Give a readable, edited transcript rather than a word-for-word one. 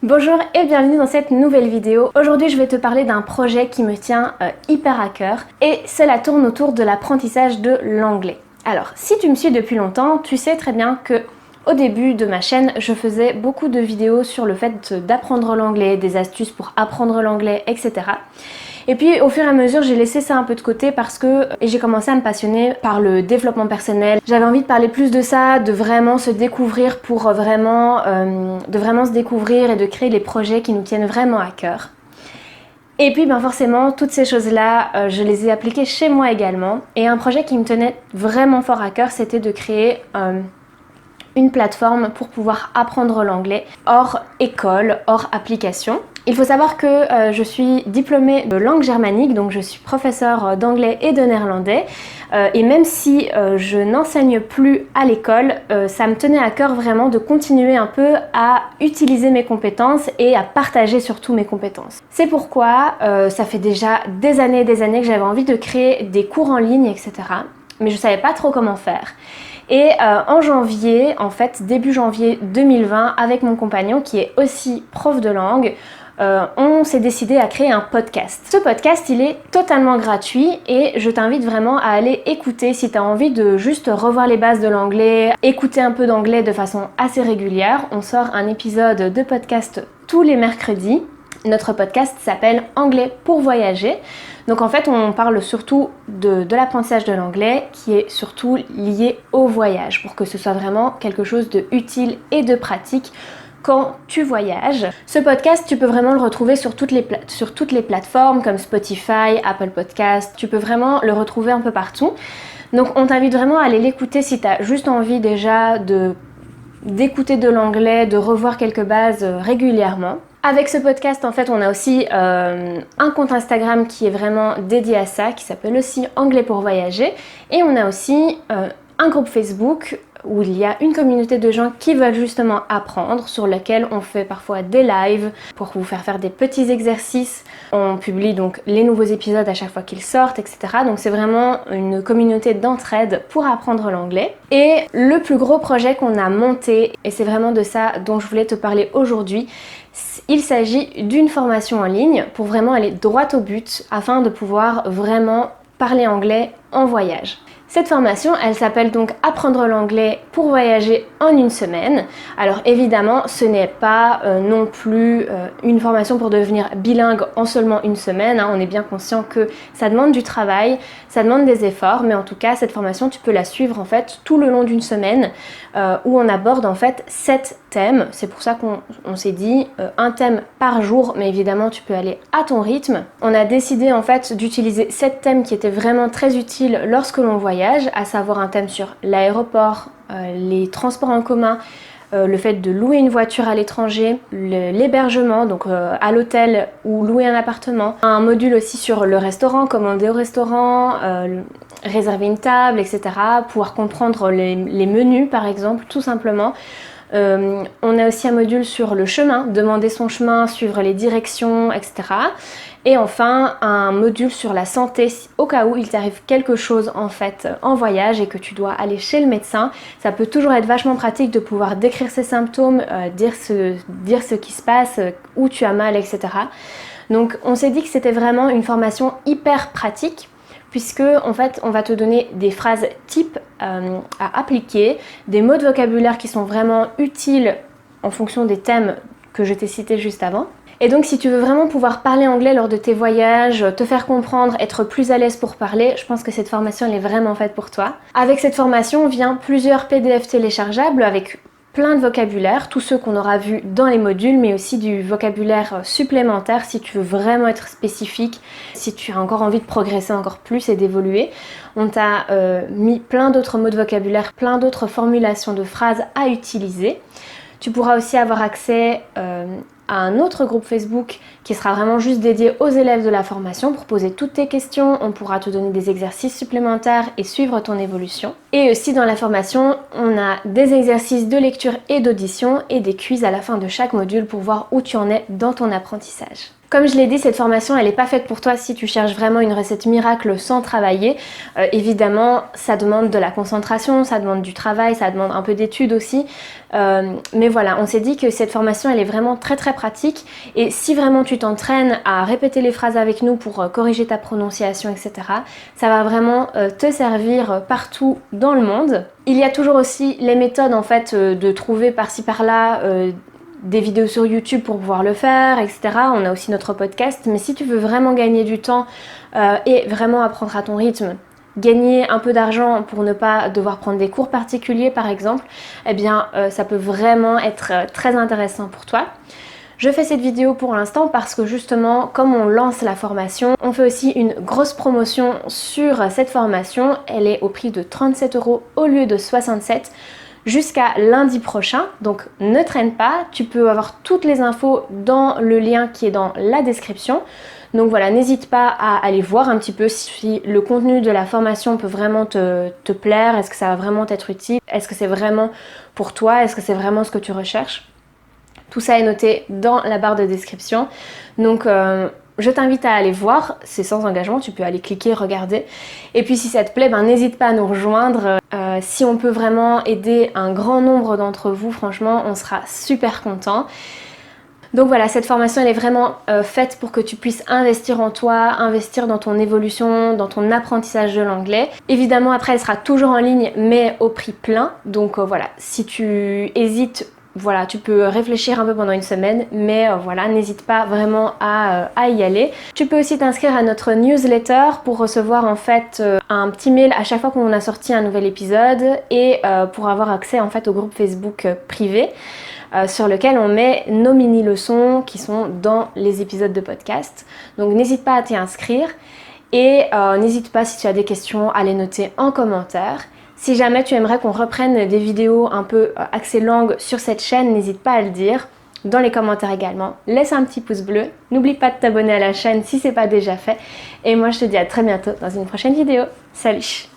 Bonjour et bienvenue dans cette nouvelle vidéo. Aujourd'hui je vais te parler d'un projet qui me tient hyper à cœur et cela tourne autour de l'apprentissage de l'anglais. Alors si tu me suis depuis longtemps, tu sais très bien que au début de ma chaîne, je faisais beaucoup de vidéos sur le fait d'apprendre l'anglais, des astuces pour apprendre l'anglais, etc. Et puis au fur et à mesure, j'ai laissé ça un peu de côté parce que j'ai commencé à me passionner par le développement personnel. J'avais envie de parler plus de ça, de vraiment se découvrir pour vraiment se découvrir et de créer les projets qui nous tiennent vraiment à cœur. Et puis forcément, toutes ces choses-là, je les ai appliquées chez moi également. Et un projet qui me tenait vraiment fort à cœur, c'était de créer une plateforme pour pouvoir apprendre l'anglais hors école, hors application. Il faut savoir que je suis diplômée de langue germanique, donc je suis professeure d'anglais et de néerlandais. Et même si je n'enseigne plus à l'école, ça me tenait à cœur vraiment de continuer un peu à utiliser mes compétences et à partager surtout mes compétences. C'est pourquoi ça fait déjà des années que j'avais envie de créer des cours en ligne, etc. Mais je ne savais pas trop comment faire. Et en janvier, en fait, début janvier 2020, avec mon compagnon qui est aussi prof de langue, on s'est décidé à créer un podcast. Ce podcast, il est totalement gratuit et je t'invite vraiment à aller écouter si tu as envie de juste revoir les bases de l'anglais, écouter un peu d'anglais de façon assez régulière. On sort un épisode de podcast tous les mercredis. Notre podcast s'appelle Anglais pour voyager. Donc en fait, on parle surtout de l'apprentissage de l'anglais qui est surtout lié au voyage pour que ce soit vraiment quelque chose de utile et de pratique quand tu voyages. Ce podcast, tu peux vraiment le retrouver sur toutes les plateformes comme Spotify, Apple Podcast. Tu peux vraiment le retrouver un peu partout. Donc on t'invite vraiment à aller l'écouter si tu as juste envie déjà d'écouter de l'anglais, de revoir quelques bases régulièrement. Avec ce podcast, en fait, on a aussi un compte Instagram qui est vraiment dédié à ça, qui s'appelle aussi Anglais pour voyager. Et on a aussi un groupe Facebook où il y a une communauté de gens qui veulent justement apprendre, sur lequel on fait parfois des lives pour vous faire des petits exercices. On publie donc les nouveaux épisodes à chaque fois qu'ils sortent, etc. Donc c'est vraiment une communauté d'entraide pour apprendre l'anglais. Et le plus gros projet qu'on a monté, et c'est vraiment de ça dont je voulais te parler aujourd'hui, il s'agit d'une formation en ligne pour vraiment aller droit au but afin de pouvoir vraiment parler anglais en voyage. Cette formation, elle s'appelle donc Apprendre l'anglais pour voyager en une semaine. Alors évidemment, ce n'est pas non plus une formation pour devenir bilingue en seulement une semaine. On est bien conscient que ça demande du travail, ça demande des efforts, mais en tout cas, cette formation, tu peux la suivre en fait tout le long d'une semaine où on aborde en fait 7 thèmes. C'est pour ça qu'on s'est dit un thème par jour, mais évidemment, tu peux aller à ton rythme. On a décidé en fait d'utiliser 7 thèmes qui étaient vraiment très utiles lorsque l'on voyage, à savoir un thème sur l'aéroport, les transports en commun, le fait de louer une voiture à l'étranger, l'hébergement, donc à l'hôtel ou louer un appartement, un module aussi sur le restaurant, commander au restaurant, réserver une table, etc. Pouvoir comprendre les menus par exemple, tout simplement. On a aussi un module sur le chemin, demander son chemin, suivre les directions, etc. Et enfin, un module sur la santé, au cas où il t'arrive quelque chose en fait en voyage et que tu dois aller chez le médecin. Ça peut toujours être vachement pratique de pouvoir décrire ses symptômes, dire ce qui se passe, où tu as mal, etc. Donc on s'est dit que c'était vraiment une formation hyper pratique, puisque en fait on va te donner des phrases types à appliquer, des mots de vocabulaire qui sont vraiment utiles en fonction des thèmes que je t'ai cités juste avant. Et donc si tu veux vraiment pouvoir parler anglais lors de tes voyages, te faire comprendre, être plus à l'aise pour parler, je pense que cette formation elle est vraiment faite pour toi. Avec cette formation vient plusieurs PDF téléchargeables avec plein de vocabulaire, tous ceux qu'on aura vus dans les modules, mais aussi du vocabulaire supplémentaire si tu veux vraiment être spécifique, si tu as encore envie de progresser encore plus et d'évoluer. On t'a mis plein d'autres mots de vocabulaire, plein d'autres formulations de phrases à utiliser. Tu pourras aussi avoir accès à un autre groupe Facebook qui sera vraiment juste dédié aux élèves de la formation pour poser toutes tes questions. On pourra te donner des exercices supplémentaires et suivre ton évolution. Et aussi dans la formation, on a des exercices de lecture et d'audition et des quiz à la fin de chaque module pour voir où tu en es dans ton apprentissage. Comme je l'ai dit, cette formation elle n'est pas faite pour toi si tu cherches vraiment une recette miracle sans travailler. Évidemment, ça demande de la concentration, ça demande du travail, ça demande un peu d'études aussi. Mais voilà, on s'est dit que cette formation elle est vraiment très pratique, et si vraiment tu t'entraînes à répéter les phrases avec nous pour corriger ta prononciation, etc., ça va vraiment te servir partout dans le monde. Il y a toujours aussi les méthodes en fait de trouver par-ci par-là des vidéos sur YouTube pour pouvoir le faire, etc. On a aussi notre podcast, mais si tu veux vraiment gagner du temps et vraiment apprendre à ton rythme, gagner un peu d'argent pour ne pas devoir prendre des cours particuliers par exemple, eh bien ça peut vraiment être très intéressant pour toi. Je fais cette vidéo pour l'instant parce que justement, comme on lance la formation, on fait aussi une grosse promotion sur cette formation. Elle est au prix de 37 € au lieu de 67 jusqu'à lundi prochain. Donc ne traîne pas, tu peux avoir toutes les infos dans le lien qui est dans la description. Donc voilà, n'hésite pas à aller voir un petit peu si le contenu de la formation peut vraiment te plaire, est-ce que ça va vraiment t'être utile, est-ce que c'est vraiment pour toi, est-ce que c'est vraiment ce que tu recherches. Tout ça est noté dans la barre de description. Donc je t'invite à aller voir, c'est sans engagement, tu peux aller cliquer, regarder. Et puis si ça te plaît, n'hésite pas à nous rejoindre. Si on peut vraiment aider un grand nombre d'entre vous, franchement, on sera super contents. Donc voilà, cette formation elle est vraiment faite pour que tu puisses investir en toi, investir dans ton évolution, dans ton apprentissage de l'anglais. Évidemment après elle sera toujours en ligne mais au prix plein. Donc voilà, si tu hésites, voilà, tu peux réfléchir un peu pendant une semaine, mais voilà, n'hésite pas vraiment à y aller. Tu peux aussi t'inscrire à notre newsletter pour recevoir en fait un petit mail à chaque fois qu'on a sorti un nouvel épisode et pour avoir accès en fait au groupe Facebook privé sur lequel on met nos mini leçons qui sont dans les épisodes de podcast. Donc n'hésite pas à t'y inscrire et n'hésite pas si tu as des questions à les noter en commentaire. Si jamais tu aimerais qu'on reprenne des vidéos un peu axées langue sur cette chaîne, n'hésite pas à le dire dans les commentaires également. Laisse un petit pouce bleu, n'oublie pas de t'abonner à la chaîne si c'est pas déjà fait. Et moi je te dis à très bientôt dans une prochaine vidéo. Salut!